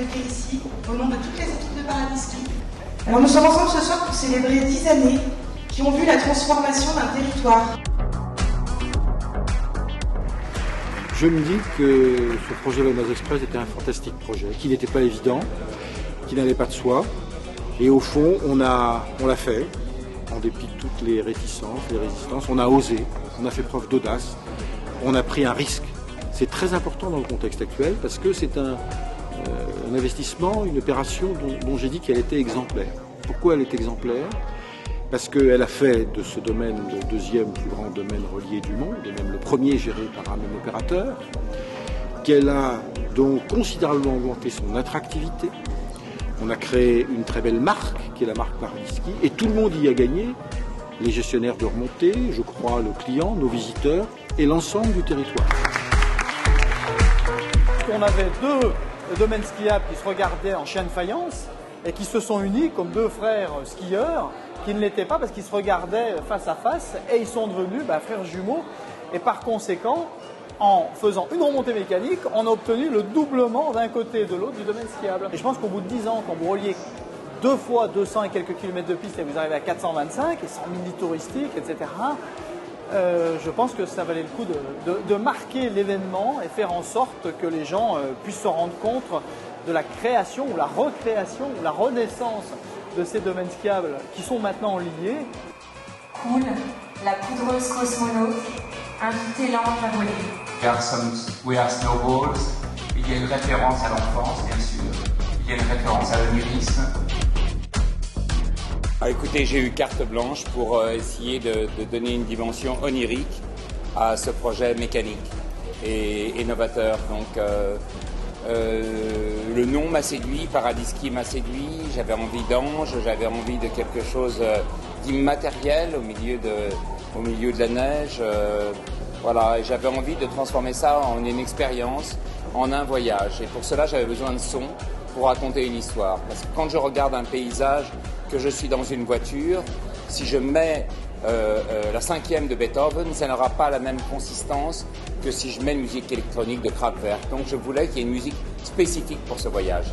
accueillir ici, au nom de toutes les équipes de Paradis Ski. Alors nous sommes ensemble ce soir pour célébrer 10 années qui ont vu la transformation d'un territoire. Je me dis que ce projet Léonaz Express était un fantastique projet, qui n'était pas évident, qui n'allait pas de soi. Et au fond, on l'a fait, en dépit de toutes les réticences, les résistances. On a osé, on a fait preuve d'audace, on a pris un risque. C'est très important dans le contexte actuel parce que c'est un investissement, une opération dont j'ai dit qu'elle était exemplaire. Pourquoi elle est exemplaire? Parce qu'elle a fait de ce domaine le deuxième plus grand domaine relié du monde, et même le premier géré par un même opérateur, qu'elle a donc considérablement augmenté son attractivité. On a créé une très belle marque, qui est la marque Paradis Ski, et tout le monde y a gagné. Les gestionnaires de remontée, je crois, le client, nos visiteurs, et l'ensemble du territoire. On avait deux domaines skiables qui se regardaient en chien de faïence et qui se sont unis comme deux frères skieurs qui ne l'étaient pas parce qu'ils se regardaient face à face et ils sont devenus frères jumeaux. Et par conséquent, en faisant une remontée mécanique, on a obtenu le doublement d'un côté et de l'autre du domaine skiable. Et je pense qu'au bout de 10 ans, quand vous reliez deux fois 200 et quelques kilomètres de piste et vous arrivez à 425 et 100 000 lits touristiques, etc., je pense que ça valait le coup de marquer l'événement et faire en sorte que les gens puissent se rendre compte de la création ou la recréation ou la renaissance de ces domaines skiables qui sont maintenant liés. Cool, la poudreuse cosmonaute, invitez l'ange à voler. We are snowballs. Il y a une référence à l'enfance, bien sûr. Il y a une référence à l'onirisme. Écoutez, j'ai eu carte blanche pour essayer de donner une dimension onirique à ce projet mécanique et novateur. Donc, le nom m'a séduit, Paradis Ski m'a séduit, j'avais envie d'ange, j'avais envie de quelque chose d'immatériel au milieu de la neige. Voilà, et j'avais envie de transformer ça en une expérience, en un voyage. Et pour cela, j'avais besoin de son pour raconter une histoire. Parce que quand je regarde un paysage, que je suis dans une voiture, si je mets la cinquième de Beethoven, ça n'aura pas la même consistance que si je mets une musique électronique de Kraftwerk. Donc je voulais qu'il y ait une musique spécifique pour ce voyage.